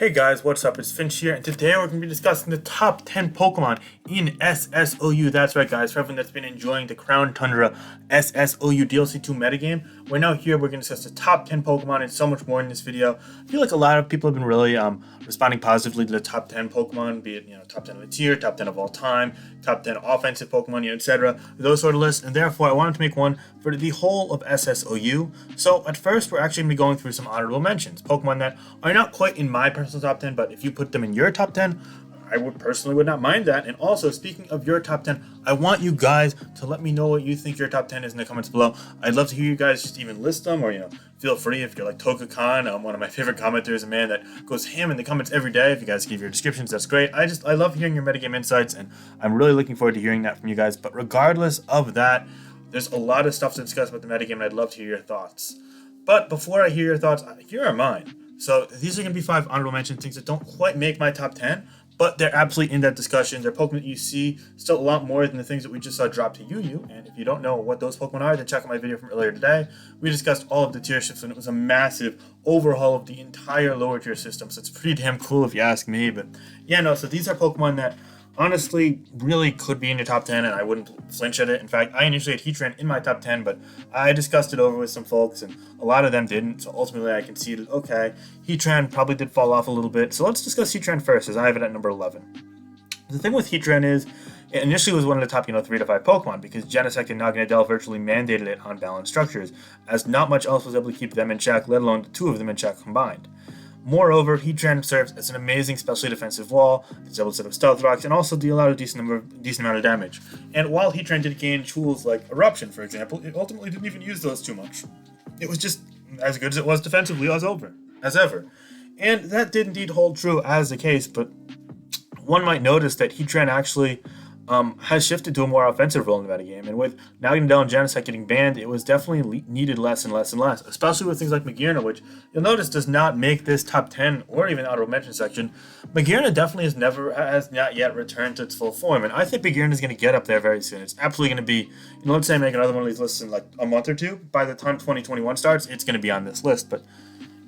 Hey guys, what's up? It's Finch here, and today we're going to be discussing the top 10 Pokemon in SSOU. That's right, guys. For everyone that's been enjoying the Crown Tundra SSOU DLC 2 metagame, we're now here. We're going to discuss the top 10 Pokemon and so much more in this video. I feel like a lot of people have been really responding positively to the top 10 Pokemon, be it top 10 of the tier, top 10 of all time, top 10 offensive Pokemon, etc. Those sort of lists, and therefore I wanted to make one for the whole of SSOU. So at first, we're actually going to be going through some honorable mentions, Pokemon that are not quite in my personal top 10, but if you put them in your top 10, I would not mind that. And also, speaking of your top 10, I want you guys to let me know what you think your top 10 is in the comments below. I'd love to hear you guys just even list them, or feel free if you're like Toka Khan, one of my favorite commenters, a man that goes ham in the comments every day. If you guys give your descriptions, that's great. I love hearing your metagame insights, and I'm really looking forward to hearing that from you guys. But regardless of that, there's a lot of stuff to discuss about the metagame, and I'd love to hear your thoughts. But before I hear your thoughts, here are mine. So these are going to be 5 honorable mentions, things that don't quite make my top 10, but they're absolutely in that discussion. They're Pokemon that you see still a lot more than the things that we just saw drop to UU. And if you don't know what those Pokemon are, then check out my video from earlier today. We discussed all of the tier shifts, and it was a massive overhaul of the entire lower tier system. So it's pretty damn cool if you ask me. But yeah, no, so these are Pokemon that honestly really could be in your top 10, and I wouldn't flinch at it. In fact, I initially had Heatran in my top 10, but I discussed it over with some folks, and a lot of them didn't. So ultimately, I conceded, okay, Heatran probably did fall off a little bit. So let's discuss Heatran first, as I have it at number 11. The thing with Heatran is, it initially was one of the top, 3 to 5 Pokemon, because Genesect and Naganadel virtually mandated it on balanced structures, as not much else was able to keep them in check, let alone the 2 of them in check combined. Moreover, Heatran serves as an amazing specially defensive wall that's able to set up stealth rocks and also deal out a decent amount of damage. And while Heatran did gain tools like Eruption, for example, it ultimately didn't even use those too much. It was just as good as it was defensively as ever. And that did indeed hold true as the case, but one might notice that Heatran actually has shifted to a more offensive role in the metagame, and with Naganadel and Genesect getting banned, it was definitely needed less and less and less, especially with things like Magearna, which you'll notice does not make this top 10 or even honorable mention section. Magearna definitely has not yet returned to its full form, and I think Magearna is going to get up there very soon. It's absolutely going to be, let's say I make another one of these lists in like a month or two. By the time 2021 starts, it's going to be on this list, but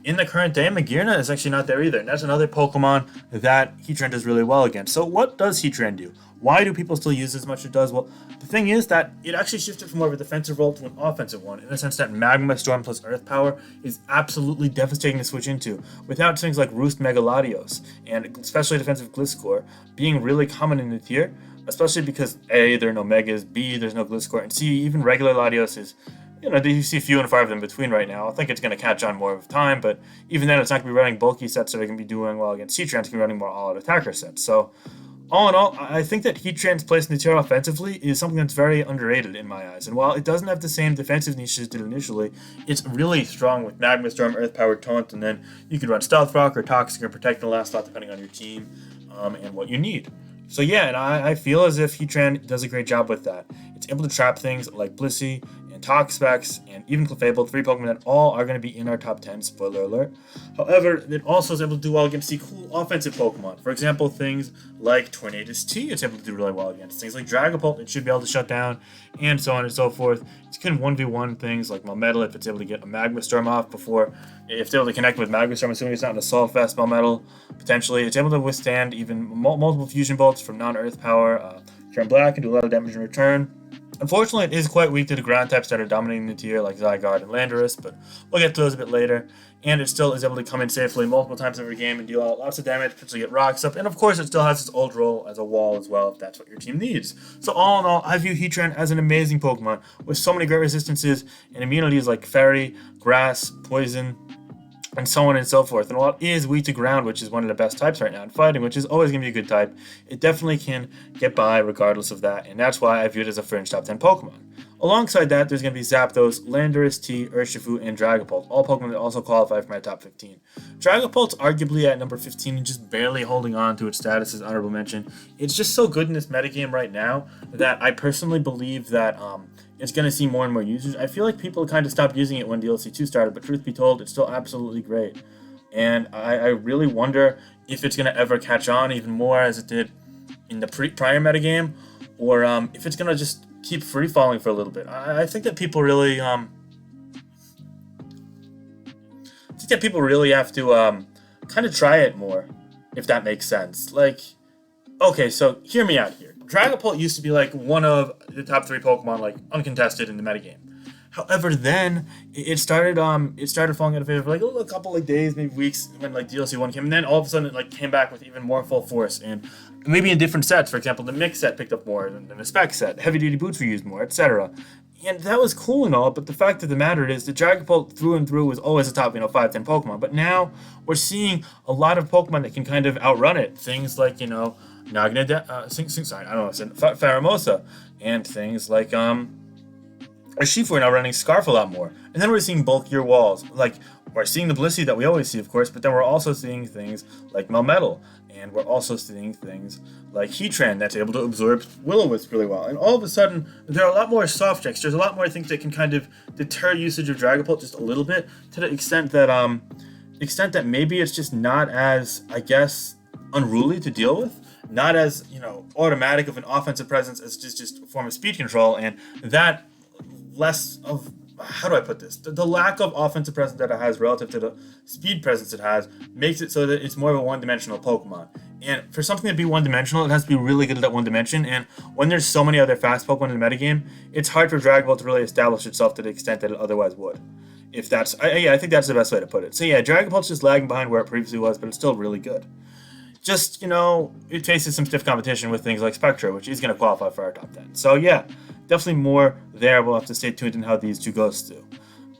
in the current day, Magearna is actually not there either, and that's another Pokemon that Heatran does really well against. So what does Heatran do? Why do people still use it as much as it does? Well, the thing is that it actually shifted from more of a defensive role to an offensive one, in the sense that Magma Storm plus Earth Power is absolutely devastating to switch into, without things like Roost Megaladios and especially defensive Gliscor being really common in the tier, especially because A, there are no Megas, B, there's no Gliscor, and C, even regular Latios is, you see few and far of them between right now. I think it's going to catch on more of time, but even then, it's not going to be running bulky sets that are going to be doing well against Heatran. It's going to be running more all-out attacker sets. So, all in all, I think that Heatran's place in the tier offensively is something that's very underrated in my eyes. And while it doesn't have the same defensive niche as it did initially, it's really strong with Magma Storm, Earth Power, Taunt, and then you can run Stealth Rock or Toxic or Protect in the last slot depending on your team and what you need. So yeah, and I feel as if Heatran does a great job with that. It's able to trap things like Blissey and Toxapex and even Clefable, 3 Pokemon that all are going to be in our top 10, spoiler alert. However, it also is able to do well against the cool offensive Pokemon. For example, things like Tornadus T, it's able to do really well against. Things like Dragapult, it should be able to shut down, and so on and so forth. It can 1v1 things like Millmetal if it's able to get a Magma Storm off before, if it's able to connect with Magma Storm, assuming it's not an Assault Vest Millmetal, potentially. It's able to withstand even multiple Fusion Bolts from non-Earth Power. Churum Black can do a lot of damage in return. Unfortunately, it is quite weak to the ground types that are dominating the tier, like Zygarde and Landorus, but we'll get to those a bit later. And it still is able to come in safely multiple times every game and deal out lots of damage, potentially get rocks up, and of course it still has its old role as a wall as well, if that's what your team needs. So all in all, I view Heatran as an amazing Pokemon, with so many great resistances and immunities like Fairy, Grass, Poison, and so on and so forth. And while it is weak to ground, which is one of the best types right now in fighting, which is always going to be a good type, it definitely can get by regardless of that, and that's why I view it as a fringe top 10 Pokemon. Alongside that, there's going to be Zapdos, Landorus, T, Urshifu, and Dragapult, all Pokemon that also qualify for my top 15. Dragapult's arguably at number 15 and just barely holding on to its status as honorable mention. It's just so good in this metagame right now that I personally believe that it's going to see more and more users. I feel like people kind of stopped using it when DLC 2 started, but truth be told, it's still absolutely great. And I really wonder if it's going to ever catch on even more as it did in the prior metagame, or if it's going to just keep free falling for a little bit. I think that people really have to kind of try it more, if that makes sense. Like, okay, so hear me out here. Dragapult used to be like one of the top 3 Pokemon, like uncontested in the metagame. However, then it started falling out of favor for like a couple like days, maybe weeks when like DLC 1 came, and then all of a sudden it like came back with even more full force, and maybe in different sets. For example, the mix set picked up more than the spec set. Heavy duty boots were used more, etc. And that was cool and all, but the fact of the matter is the Dragapult through and through was always a top 5-10 Pokemon. But now we're seeing a lot of Pokemon that can kind of outrun it. Things like Faramosa, and things like Urshifu are now running Scarf a lot more. And then we're seeing bulkier walls. Like, we're seeing the Blissey that we always see, of course, but then we're also seeing things like Millmetal. And we're also seeing things like Heatran that's able to absorb Will-O-Wisp really well. And all of a sudden, there are a lot more soft checks. There's a lot more things that can kind of deter usage of Dragapult just a little bit, to the extent that maybe it's just not as, I guess, unruly to deal with. Not as, automatic of an offensive presence as just a form of speed control. And that less of, how do I put this? The lack of offensive presence that it has relative to the speed presence it has makes it so that it's more of a one-dimensional Pokemon. And for something to be one-dimensional, it has to be really good at that one dimension. And when there's so many other fast Pokemon in the metagame, it's hard for Dragonball to really establish itself to the extent that it otherwise would. If that's, I think that's the best way to put it. So yeah, Dragonball's just lagging behind where it previously was, but it's still really good. Just, it faces some stiff competition with things like Spectra, which is going to qualify for our top 10. So yeah, definitely more there. We'll have to stay tuned in how these two goes through.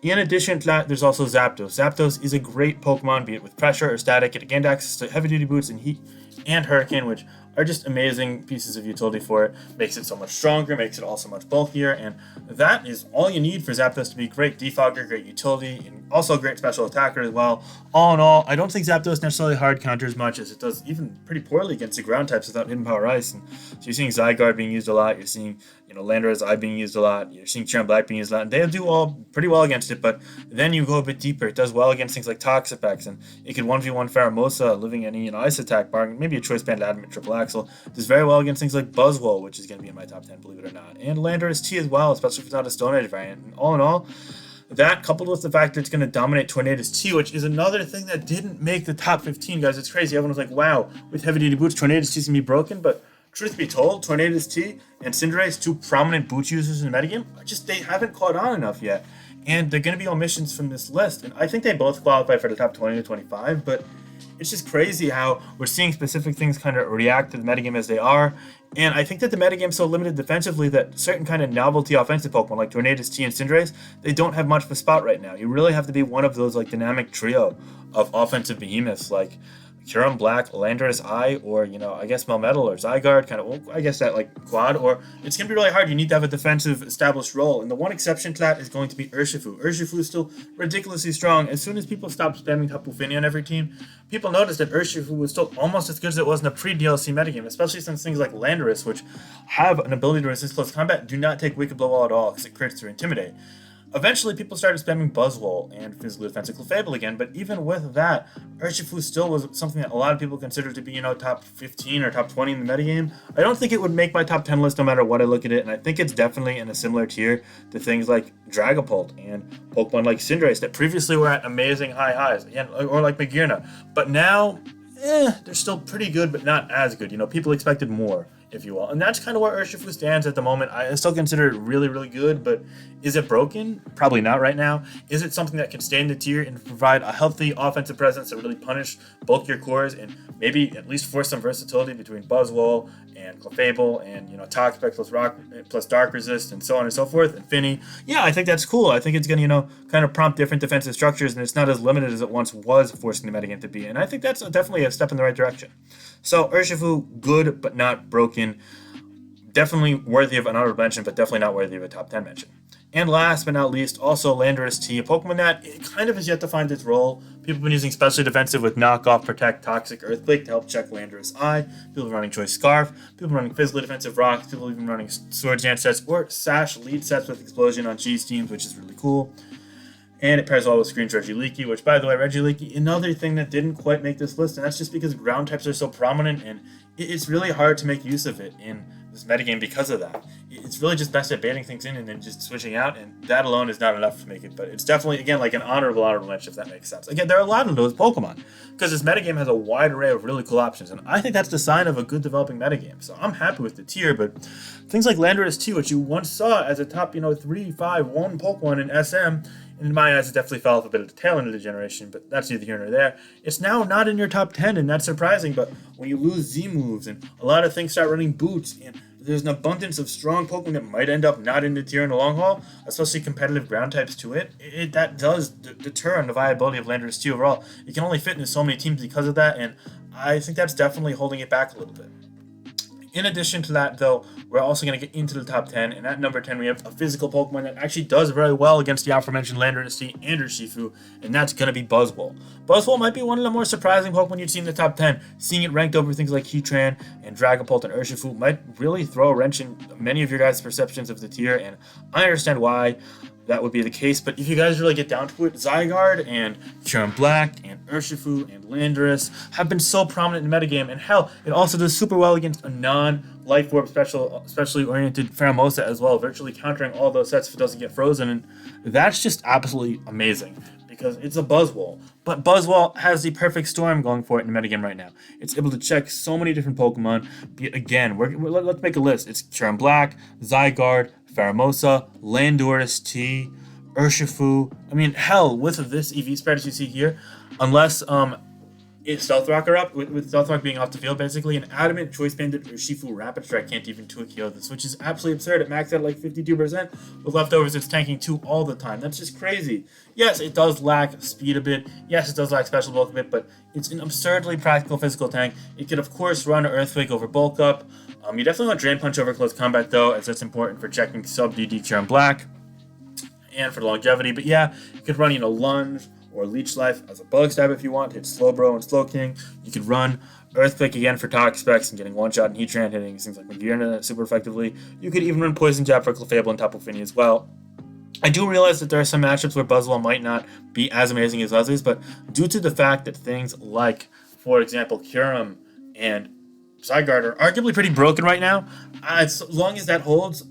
In addition to that, there's also Zapdos. Zapdos is a great Pokemon, be it with pressure or static. It gained access to heavy duty boots and heat and hurricane, which are just amazing pieces of utility for it. Makes it so much stronger, makes it also much bulkier, and that is all you need for Zapdos to be great defogger, great utility, and also a great special attacker as well. All in all, I don't think Zapdos necessarily hard counters much, as it does even pretty poorly against the ground types without Hidden Power Ice. And so you're seeing Zygarde being used a lot, you're seeing Landorus Eye being used a lot, you're seeing Churum-Black being used a lot, and they do all pretty well against it, but then you go a bit deeper. It does well against things like Toxapex, and it could 1v1 Faramosa, living any ice attack, barring maybe a Choice Band Adamant Triple Axle. Does very well against things like Buzzwole, which is going to be in my top 10, believe it or not, and Landorus T as well, especially if it's not a Stone Edge variant. And all in all, that coupled with the fact that it's going to dominate Tornadus T, which is another thing that didn't make the top 15, guys. It's crazy. Everyone was like, wow, with heavy duty boots, Tornadus T is going to be broken, but truth be told, Tornadus T and Cinderace, 2 prominent boot users in the metagame, they haven't caught on enough yet. And they're going to be omissions from this list. And I think they both qualify for the top 20 to 25, but it's just crazy how we're seeing specific things kind of react to the metagame as they are. And I think that the metagame's so limited defensively that certain kind of novelty offensive Pokemon like Tornadus T and Cinderace, they don't have much of a spot right now. You really have to be one of those like dynamic trio of offensive behemoths like Kyurem Black, Landorus Eye, or, I guess Millmetal or Zygarde, I guess that like quad, or it's going to be really hard. You need to have a defensive established role, and the one exception to that is going to be Urshifu. Urshifu is still ridiculously strong. As soon as people stop spamming Tapu Fini on every team, people noticed that Urshifu was still almost as good as it was in the pre-DLC metagame, especially since things like Landorus, which have an ability to resist close combat, do not take Wicked Blow Wall at all, because it crits through Intimidate. Eventually, people started spamming Buzzwole and physically offensive Clefable again, but even with that, Urshifu still was something that a lot of people consider to be, top 15 or top 20 in the metagame. I don't think it would make my top 10 list no matter what I look at it, and I think it's definitely in a similar tier to things like Dragapult and Pokemon like Cinderace that previously were at amazing high highs, or like Magearna. But now, they're still pretty good, but not as good. People expected more, if you will. And that's kind of where Urshifu stands at the moment. I still consider it really, really good, but is it broken? Probably not right now. Is it something that can stay in the tier and provide a healthy offensive presence that really punish bulkier cores and maybe at least force some versatility between Buzzwole and Clefable and, Toxapex plus Rock plus Dark Resist and so on and so forth, and Finny? Yeah, I think that's cool. I think it's going to, kind of prompt different defensive structures, and it's not as limited as it once was forcing the metagame to be. And I think that's definitely a step in the right direction. So Urshifu, good but not broken. Definitely worthy of an honorable mention, but definitely not worthy of a top 10 mention. And last but not least, also Landorus T, a Pokemon that it kind of has yet to find its role. People have been using specially defensive with Knock Off, Protect, Toxic, Earthquake to help check Landorus Eye. People are running Choice Scarf. People are running physically defensive Rocks. People are even running Swords Dance sets or Sash lead sets with Explosion on cheese teams, which is really cool. And it pairs well with Screen's Regieleki, which, by the way, Regieleki, another thing that didn't quite make this list, and that's just because ground types are so prominent, and it's really hard to make use of it in this metagame because of that. It's really just best at baiting things in and then just switching out, and that alone is not enough to make it. But it's definitely, again, like an honorable mention, if that makes sense. Again, there are a lot of those Pokemon because this metagame has a wide array of really cool options, and I think that's the sign of a good developing metagame. So I'm happy with the tier, but things like Landorus 2, which you once saw as a top, 3, 5, 1 Pokemon in SM, in my eyes, it definitely fell off a bit at the tail end of the generation, but that's neither here nor there. It's now not in your top 10, and that's surprising, but when you lose Z moves and a lot of things start running boots, and there's an abundance of strong Pokemon that might end up not in the tier in the long haul, especially competitive ground types to it, that does deter on the viability of Landorus 2 overall. It can only fit into so many teams because of that, and I think that's definitely holding it back a little bit. In addition to that, though, we're also going to get into the top 10, and at number 10, we have a physical Pokemon that actually does very well against the aforementioned Landorus and Urshifu, and that's going to be Buzzwole. Buzzwole might be one of the more surprising Pokemon you'd see in the top 10. Seeing it ranked over things like Heatran and Dragonball and Urshifu might really throw a wrench in many of your guys' perceptions of the tier, and I understand why that would be the case, but if you guys really get down to it, Zygarde and Kyurem-Black and Urshifu and Landorus have been so prominent in the metagame, and hell, it also does super well against a non-Life Orb specially oriented Faramosa as well, virtually countering all those sets if it doesn't get frozen, and that's just absolutely amazing, because it's a Buzzwole. But Buzzwole has the perfect storm going for it in the metagame right now. It's able to check so many different Pokemon. Again, let's make a list. It's Churum-Black, Zygarde, Faramosa, Landorus T, Urshifu. I mean, hell, with this EV spread as you see here, unless it's Stealth Rock are up, with Stealth Rock being off the field, basically, an Adamant Choice Banded Urshifu Rapid Strike can't even 2-KO this, which is absolutely absurd. It maxed out at like 52%. With leftovers, it's tanking 2 all the time. That's just crazy. Yes, it does lack speed a bit. Yes, it does lack special bulk a bit, but it's an absurdly practical physical tank. It could, of course, run Earthquake over bulk up. You definitely want Drain Punch over close combat, though, as that's important for checking sub-DD Kyurem-Black and for longevity. But yeah, you could run, Lunge or Leech Life as a Bug Stab if you want, hit Slowbro and Slowking. You could run Earthquake again for Toxic Specs and getting one-shot and Heatran, hitting things like Magearna super effectively. You could even run Poison Jab for Clefable and Tapu Fini as well. I do realize that there are some matchups where Buzzwole might not be as amazing as others, but due to the fact that things like, for example, Kyurem and Zygarde are arguably pretty broken right now, as long as that holds,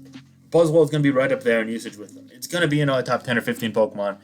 Buzzwole is going to be right up there in usage with them. It's going to be in a top 10 or 15 Pokemon,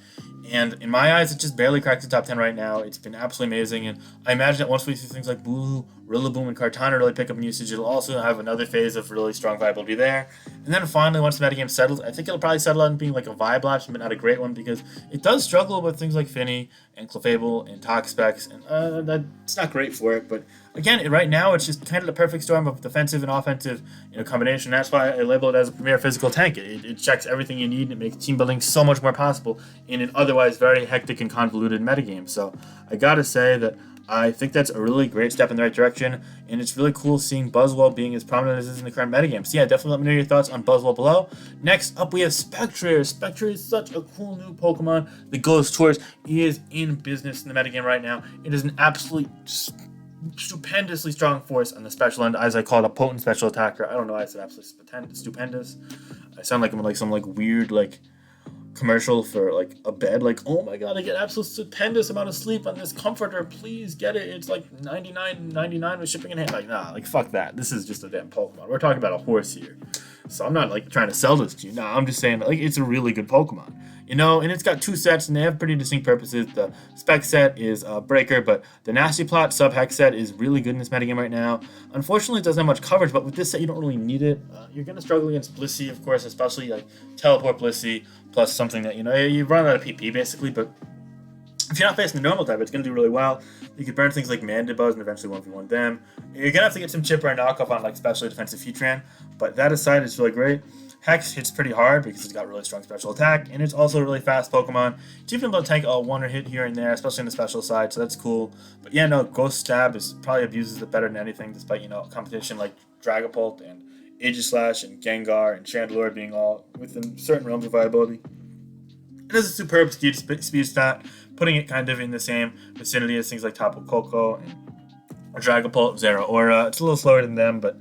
and in my eyes, it just barely cracked the top 10 right now. It's been absolutely amazing, and I imagine that once we see things like Boo, Rillaboom, and Kartana really pick up in usage, it'll also have another phase of really strong viability there. And then finally, once the metagame settles, I think it'll probably settle on being like a vibe option, but not a great one, because it does struggle with things like Finny and Clefable and Toxic Specs, and that's not great for it. But again, right now, it's just kind of the perfect storm of defensive and offensive combination. That's why I label it as a premier physical tank. It checks everything you need, and it makes team building so much more possible in an otherwise very hectic and convoluted metagame. So I gotta say that I think that's a really great step in the right direction, and it's really cool seeing Buzzwole being as prominent as it is in the current metagame. So yeah, definitely let me know your thoughts on Buzzwole below. Next up, we have Spectre. Spectre is such a cool new Pokemon that goes towards is in business in the metagame right now. It is an absolute stupendously strong force on the special end, as I call it, a potent special attacker. I don't know why I said absolutely stupendous. I sound like I'm like some weird commercial for a bed, oh my god, I get absolute stupendous amount of sleep on this comforter, please get it, it's $99.99 with shipping in hand. Nah, fuck that, this is just a damn Pokemon. We're talking about a horse here, so I'm not trying to sell this to you. Nah, I'm just saying it's a really good Pokemon, and it's got 2 sets and they have pretty distinct purposes. The Spec set is Breaker, but the Nasty Plot Sub-Hex set is really good in this metagame right now. Unfortunately, it doesn't have much coverage, but with this set you don't really need it. You're going to struggle against Blissey, of course, especially Teleport Blissey, plus something that, you run out of PP basically, but if you're not facing the normal type, it's going to do really well. You could burn things like Mandibuzz and eventually 1v1 them. You're going to have to get some chip or a knockoff on especially defensive Heatran, but that aside, it's really great. Hex hits pretty hard because it's got really strong special attack, and it's also a really fast Pokemon. It's even able to tank a one or hit here and there, especially on the special side, so that's cool. But yeah, no, Ghost Stab probably abuses it better than anything, despite, competition like Dragapult and Aegislash and Gengar and Chandelure being all within certain realms of viability. It has a superb speed stat, putting it kind of in the same vicinity as things like Tapu Koko and Dragapult, Zeraora. It's a little slower than them, but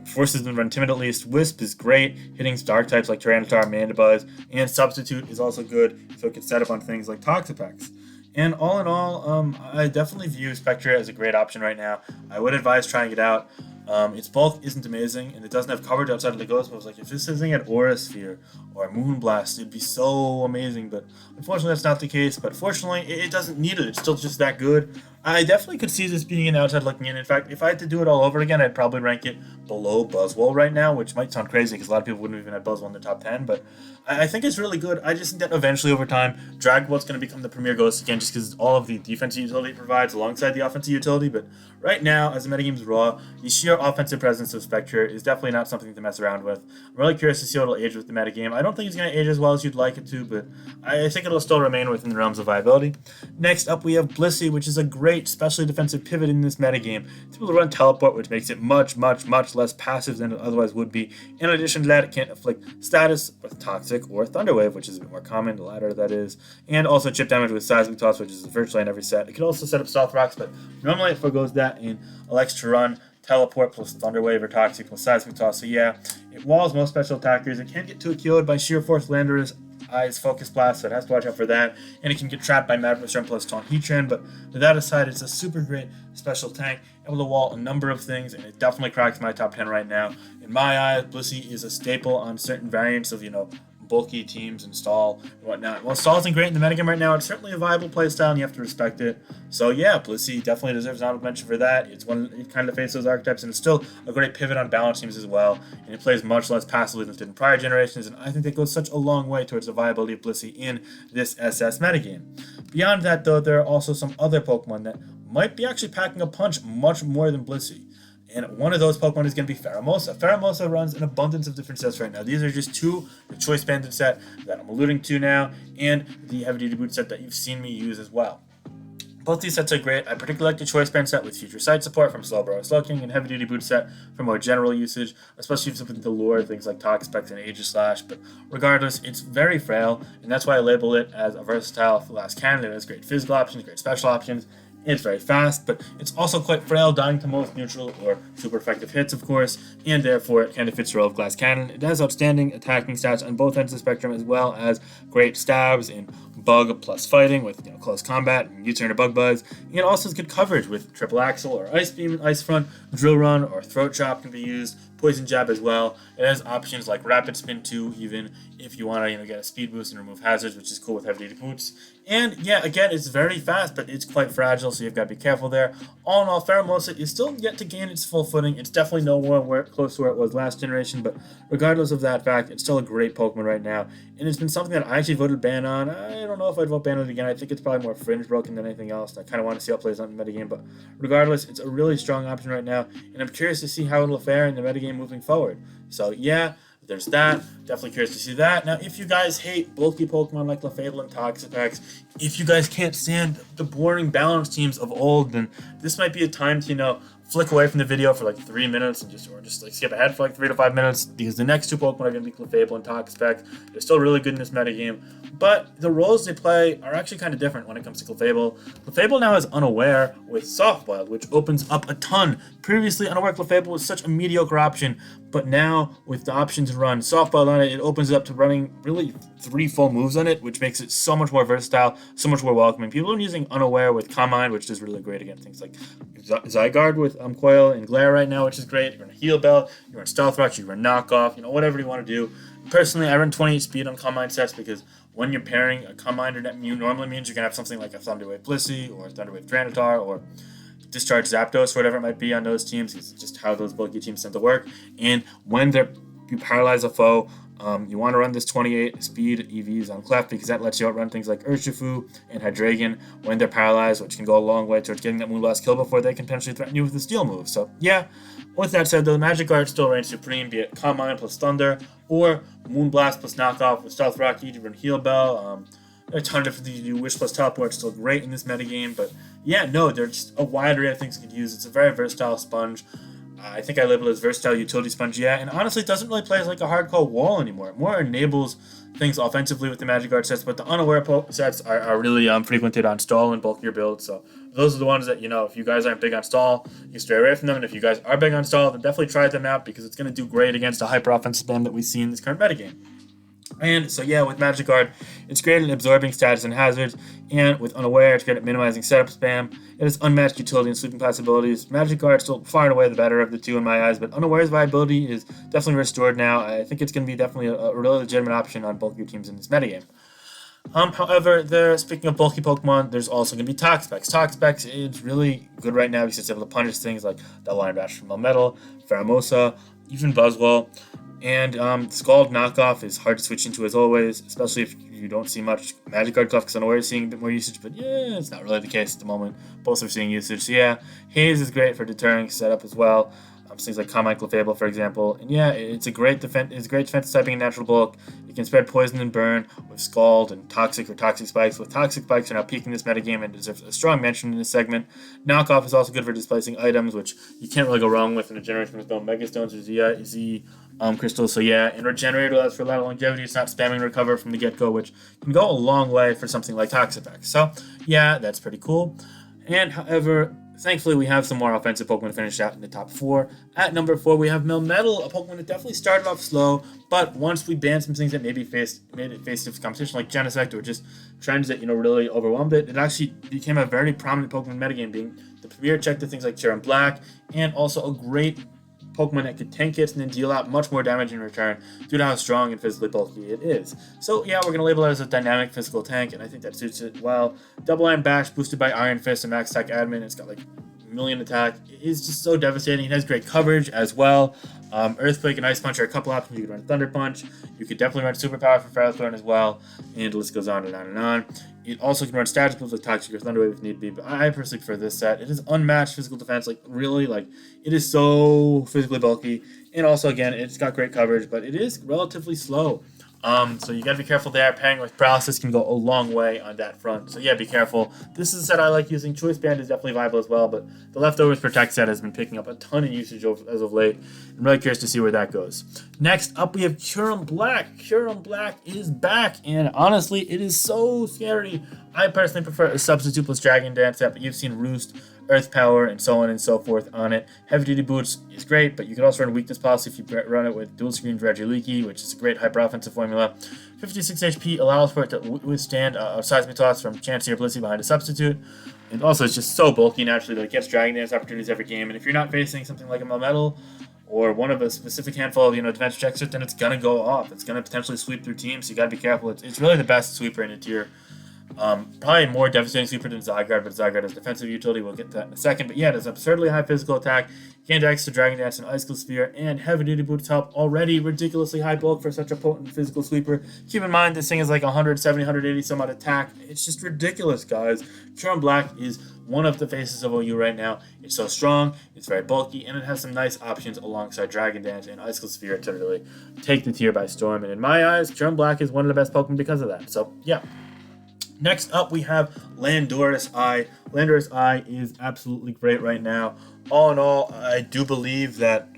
forces them to run timid at least. Wisp is great, hitting dark types like Tyranitar, Mandibuzz, and Substitute is also good, so it can set up on things like Toxapex. And all in all, I definitely view Spectre as a great option right now. I would advise trying it out. Its bulk isn't amazing, and it doesn't have coverage outside of the ghost moves. Like, if this thing had Aura Sphere or Moonblast, it'd be so amazing, but unfortunately that's not the case. But fortunately, it doesn't need it. It's still just that good. I definitely could see this being an outside looking in. In fact, if I had to do it all over again, I'd probably rank it below Buzzwole right now, which might sound crazy because a lot of people wouldn't even have Buzzwole in the top 10, but I think it's really good. I just think that eventually over time, Dragonball's going to become the premier ghost again just because all of the defensive utility it provides alongside the offensive utility, but right now, as the metagame's raw, the sheer offensive presence of Spectre is definitely not something to mess around with. I'm really curious to see how it'll age with the metagame. I don't think it's going to age as well as you'd like it to, but I think it'll still remain within the realms of viability. Next up, we have Blissey, which is a great specially defensive pivot in this metagame. It's able to run teleport, which makes it much less passive than it otherwise would be. In addition to that, it can't afflict status with Toxic or Thunder Wave, which is a bit more common, the latter that is, and also chip damage with Seismic Toss, which is virtually in every set. It can also set up Stealth Rocks, but normally it forgoes that and elects to run Teleport plus Thunder Wave or Toxic plus Seismic Toss. So yeah, it walls most special attackers. It can't get too KO'd by Sheer Force, Landorus, Eyes, Focus Blast, so it has to watch out for that. And it can get trapped by Mad Storm plus Taunt Heatran, but with that aside, it's a super great special tank, able to wall a number of things, and it definitely cracks my top 10 right now. In my eyes, Blissey is a staple on certain variants of, bulky teams and stall and whatnot. Well, stall isn't great in the metagame right now. It's certainly a viable playstyle, and you have to respect it. So yeah, Blissey definitely deserves an honorable mention for that. It's one you kind of face those archetypes, and it's still a great pivot on balance teams as well. And it plays much less passively than it did in prior generations, and I think that goes such a long way towards the viability of Blissey in this SS metagame. Beyond that, though, there are also some other Pokemon that might be actually packing a punch much more than Blissey. And one of those Pokemon is going to be Faramosa. Faramosa runs an abundance of different sets right now. These are just two, the Choice Banded set that I'm alluding to now, and the Heavy Duty Boot set that you've seen me use as well. Both these sets are great. I particularly like the Choice Band set with Future Sight support from Slowbro and Slowking, and Heavy Duty Boot set for more general usage, especially with the lure, things like Toxapex and Aegislash. But regardless, it's very frail, and that's why I label it as a versatile last cannon. It has great physical options, great special options. It's very fast, but it's also quite frail, dying to most neutral or super effective hits, of course, and therefore it kind of fits the role of Glass Cannon. It has outstanding attacking stats on both ends of the spectrum, as well as great stabs and bug plus fighting with close combat and U-turn or bug buzz. And it also has good coverage with triple axle or ice beam and ice front, drill run or throat chop can be used. Poison Jab as well. It has options like Rapid Spin 2, even if you want to get a speed boost and remove hazards, which is cool with Heavy Duty Boots. And yeah, again, it's very fast, but it's quite fragile, so you've got to be careful there. All in all, Faramosa is still yet to gain its full footing. It's definitely nowhere close to where it was last generation, but regardless of that fact, it's still a great Pokemon right now. And it's been something that I actually voted ban on. I don't know if I'd vote ban on it again. I think it's probably more fringe broken than anything else. I kind of want to see how it plays out in the metagame, but regardless, it's a really strong option right now, and I'm curious to see how it'll fare in the metagame moving forward. So yeah, there's that. Definitely curious to see that. Now, if you guys hate bulky Pokemon like Clefable and Toxapex, if you guys can't stand the boring balance teams of old, then this might be a time to, flick away from the video for like 3 minutes and just skip ahead for like 3 to 5 minutes, because the next two Pokemon are going to be Clefable and Toxapex. They're still really good in this metagame, but the roles they play are actually kind of different when it comes to Clefable. Clefable now is Unaware with Soft Boiled, which opens up a ton. Previously, Unaware Clefable was such a mediocre option, but now with the option to run Soft Boiled on it, it opens it up to running really 3 full moves on it, which makes it so much more versatile, so much more welcoming. People are using Unaware with Calm Mind, which is really great against things like Zygarde with Coil and Glare right now, which is great. You run a Heal Bell, you run Stealth Rocks, you run Knockoff, whatever you want to do. Personally, I run 28 speed on Calm Mind sets because when you're pairing a Calm Mind or Net Mew, normally means you're going to have something like a Thunder Wave Blissey or Thunder Wave Dranitar or Discharge Zapdos or whatever it might be on those teams. It's just how those bulky teams tend to work. And when you paralyze a foe, you want to run this 28 speed EVs on Clef because that lets you outrun things like Urshifu and Hydreigon when they're paralyzed, which can go a long way towards getting that Moonblast kill before they can potentially threaten you with a Steel move. So yeah, with that said, though, the Magic Guard still reigns supreme, be it Calm Mind plus Thunder or Moonblast plus Knockoff with Stealth Rock, you run Heal Bell. There are a ton of different things you do. Wish plus Teleport still great in this metagame, but yeah, no, there's just a wide array of things you could use. It's a very versatile sponge. I think I label it as versatile utility sponge, yeah, and honestly, it doesn't really play as like a hardcore wall anymore. It more enables things offensively with the Magic Guard sets, but the Unaware sets are really frequented on stall and bulkier builds, so those are the ones that, if you guys aren't big on stall, you stray away from them, and if you guys are big on stall, then definitely try them out because it's going to do great against a hyper offensive spam that we see in this current metagame. And so yeah, with Magic Guard, it's great at absorbing status and hazards, and with Unaware, it's great at minimizing setup spam. It has unmatched utility and sweeping possibilities. Magic Guard is still far and away the better of the two in my eyes, but Unaware's viability is definitely restored now. I think it's going to be definitely a really legitimate option on both your teams in this metagame. However, speaking of bulky Pokemon, there's also going to be Toxapex. Toxapex is really good right now because it's able to punish things like Double Iron Bash from Millmetal, Faramosa, even Buzzwole. And Scald Knockoff is hard to switch into as always, especially if you don't see much Magic Guard Clef, because I'm aware of seeing a bit more usage, but yeah, it's not really the case at the moment. Both are seeing usage. So yeah, Haze is great for deterring setup as well. Things like Combine Clefable, for example. And yeah, it's a great defense typing in natural bulk. You can spread poison and burn with Scald and Toxic or Toxic Spikes. With Toxic Spikes are now peaking this metagame and deserves a strong mention in this segment. Knockoff is also good for displacing items, which you can't really go wrong with in a generation with Stone Mega Stones or Z crystals. So yeah, and Regenerator allows for a lot of longevity. It's not spamming recover from the get-go, which can go a long way for something like Toxapex. So yeah, that's pretty cool. And however, thankfully, we have some more offensive Pokemon to finish out in the top 4. At number 4, we have Millmetal, a Pokemon that definitely started off slow, but once we banned some things that maybe made it face competition, like Genesect, or just trends that, really overwhelmed it, it actually became a very prominent Pokemon metagame, being the premier check to things like Churum-Black, and also a great Pokemon that could tank hits and then deal out much more damage in return due to how strong and physically bulky it is. So yeah, we're going to label it as a dynamic physical tank, and I think that suits it well. Double Iron Bash boosted by Iron Fist and Max Attack Admin. It's got like a million attack. It's just so devastating. It has great coverage as well. Earthquake and Ice Punch are a couple options. You could run Thunder Punch. You could definitely run Superpower for Ferrothorn as well. And the list goes on and on and on. It also can run status moves like Toxic or Thunder Wave if need be, but I personally prefer this set. It is unmatched physical defense, it is so physically bulky, and also again, it's got great coverage, but it is relatively slow. So you gotta be careful there. Pairing with Paralysis can go a long way on that front. So yeah, be careful. This is a set I like using. Choice Band is definitely viable as well, but the Leftovers Protect set has been picking up a ton of usage as of late. I'm really curious to see where that goes. Next up, we have Churum Black. Churum Black is back, and honestly, it is so scary. I personally prefer a substitute plus Dragon Dance set, but you've seen Roost, Earth Power, and so on and so forth on it. Heavy Duty Boots is great, but you can also run Weakness Policy if you run it with Dual Screen Regieleki, which is a great hyper offensive formula. 56 HP allows for it to withstand a Seismic Toss from Chansey or Blissey behind a substitute. And also, it's just so bulky naturally that it gets Dragon Dance opportunities every game. And if you're not facing something like a Millmetal or one of a specific handful of defense checks, then it's gonna go off. It's gonna potentially sweep through teams. So you gotta be careful. It's really the best sweeper in the tier. Probably a more devastating sweeper than Zygarde, but Zygarde has defensive utility. We'll get to that in a second. But yeah, it has absurdly high physical attack, gained access to Dragon Dance and Icicle Sphere, and Heavy Duty Boots help already ridiculously high bulk for such a potent physical sweeper. Keep in mind, this thing is like 170, 180 some odd attack. It's just ridiculous, guys. Churum Black is one of the faces of OU right now. It's so strong, it's very bulky, and it has some nice options alongside Dragon Dance and Icicle Sphere to really take the tier by storm. And in my eyes, Churum Black is one of the best Pokemon because of that. So yeah. Next up, we have Landorus Eye. Landorus Eye is absolutely great right now. All in all, I do believe that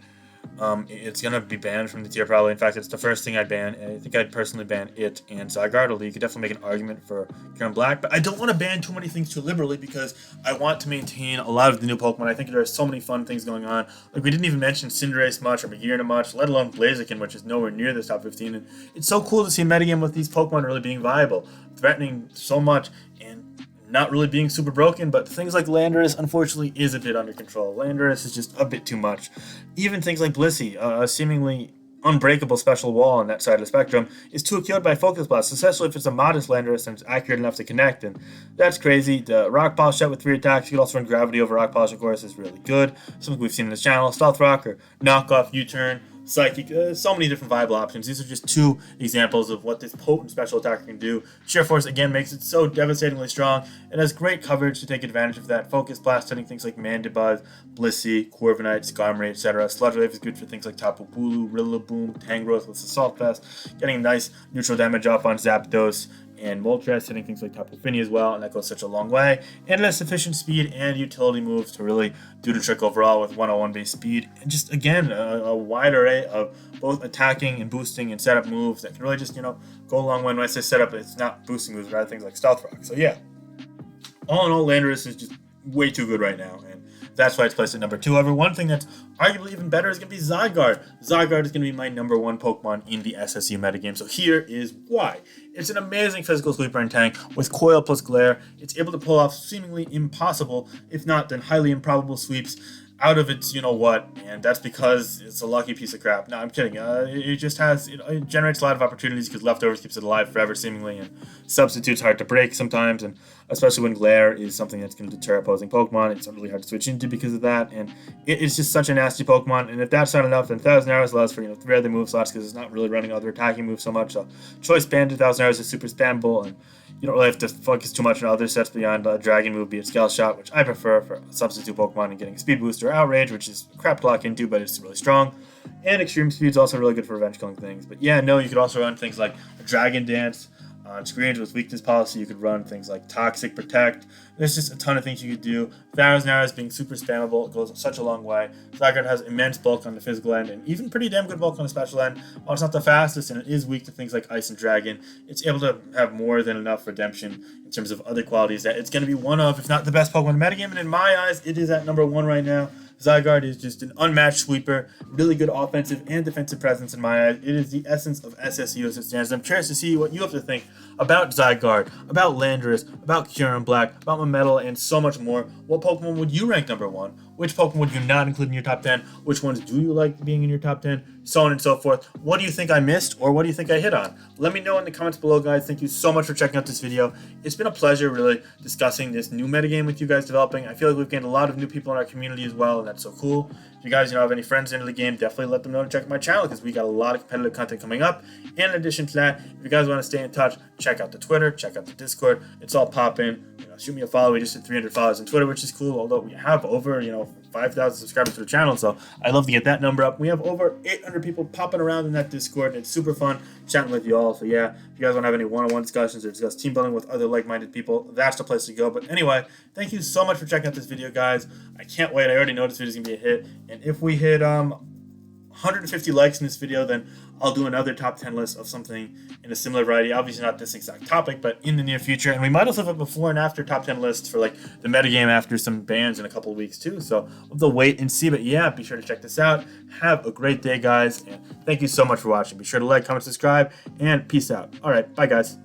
it's going to be banned from the tier probably. In fact, it's the first thing I'd ban. I think I'd personally ban it and Zygarde. You could definitely make an argument for Kyurem Black, but I don't want to ban too many things too liberally because I want to maintain a lot of the new Pokemon. I think there are so many fun things going on. Like, we didn't even mention Cinderace much or Magearna much, let alone Blaziken, which is nowhere near this top 15. And it's so cool to see a metagame with these Pokemon really being viable, threatening so much, and not really being super broken, but things like Landorus, unfortunately, is a bit under control. Landorus is just a bit too much. Even things like Blissey, a seemingly unbreakable special wall on that side of the spectrum, is too killed by Focus Blast, especially if it's a modest Landorus and it's accurate enough to connect, and that's crazy. The Rock Polish shot with 3 attacks, you can also run Gravity over Rock Polish, of course, is really good. Something we've seen in this channel. Stealth Rock or Knockoff, U-Turn, Psychic, so many different viable options. These are just 2 examples of what this potent special attacker can do. Sheer Force, again, makes it so devastatingly strong. It has great coverage to take advantage of that. Focus Blast, hitting things like Mandibuzz, Blissey, Corviknight, Skarmory, etc. Sludge Wave is good for things like Tapu Bulu, Rillaboom, Tangrowth with Assault Vest, getting nice neutral damage off on Zapdos, and Moltres, hitting things like Tapu Fini as well, and that goes such a long way. And it has sufficient speed and utility moves to really do the trick overall with 101 base speed. And just, again, a wide array of both attacking and boosting and setup moves that can really just, go a long way. When I say setup, it's not boosting moves, rather things like Stealth Rock. So yeah, all in all, Landorus is just way too good right now. And That's why it's placed at number 2. However, one thing that's arguably even better is going to be Zygarde. Zygarde is going to be my number 1 Pokemon in the SSU metagame. So here is why. It's an amazing physical sweeper and tank with Coil plus Glare. It's able to pull off seemingly impossible, if not then highly improbable sweeps out of its you-know-what, and that's because it's a lucky piece of crap. No, I'm kidding. It just has, it generates a lot of opportunities because Leftovers keeps it alive forever, seemingly, and Substitute's hard to break sometimes, and especially when Glare is something that's going to deter opposing Pokemon. It's really hard to switch into because of that, and it's just such a nasty Pokemon, and if that's not enough, then 1,000 Arrows allows for, 3 other move slots because it's not really running other attacking moves so much, so Choice Band 1,000 Arrows is super spammable, and you don't really have to focus too much on other sets beyond Dragon move, be it Scale Shot, which I prefer for substitute Pokemon, and getting Speed Boost or Outrage, which is crap to lock into, but it's really strong. And Extreme Speed is also really good for revenge killing things. But yeah, no, you could also run things like Dragon Dance on screens with Weakness Policy. You could run things like Toxic Protect. There's just a ton of things you could do. 1,000 Arrows being super spammable, it goes such a long way. Zygarde has immense bulk on the physical end and even pretty damn good bulk on the special end. While it's not the fastest and it is weak to things like Ice and Dragon, it's able to have more than enough redemption in terms of other qualities that it's going to be one of, if not the best Pokemon in the metagame. And in my eyes, it is at number 1 right now. Zygarde is just an unmatched sweeper, really good offensive and defensive presence in my eyes. It is the essence of SSU as it stands. I'm curious to see what you have to think about Zygarde, about Landorus, about Kyurem-Black, about Millmetal, and so much more. What Pokemon would you rank number 1? Which Pokemon would you not include in your top 10? Which ones do you like being in your top 10? So on and so forth. What do you think I missed, or what do you think I hit on? Let me know in the comments below, guys. Thank you so much for checking out this video. It's been a pleasure really discussing this new metagame with you guys developing. I feel like we've gained a lot of new people in our community as well, and that's so cool. If you guys have any friends into the game, definitely let them know to check out my channel because we got a lot of competitive content coming up. And in addition to that, if you guys want to stay in touch, check out the Twitter, check out the Discord. It's all popping. Shoot me a follow. We just hit 300 followers on Twitter, which is cool, although we have over 5,000 subscribers to the channel, so I'd love to get that number up. We have over 800 people popping around in that Discord, and it's super fun chatting with you all. So yeah, if you guys want to have any one-on-one discussions or discuss team building with other like-minded people, that's the place to go. But anyway, thank you so much for checking out this video, guys. I can't wait. I already know this video is gonna be a hit, and if we hit 150 likes in this video, then I'll do another top 10 list of something in a similar variety. Obviously not this exact topic, but in the near future. And we might also have a before and after top 10 lists for like the metagame after some bans in a couple of weeks too. So we'll have to wait and see. But yeah, be sure to check this out. Have a great day, guys. And thank you so much for watching. Be sure to like, comment, subscribe, and peace out. All right, bye, guys.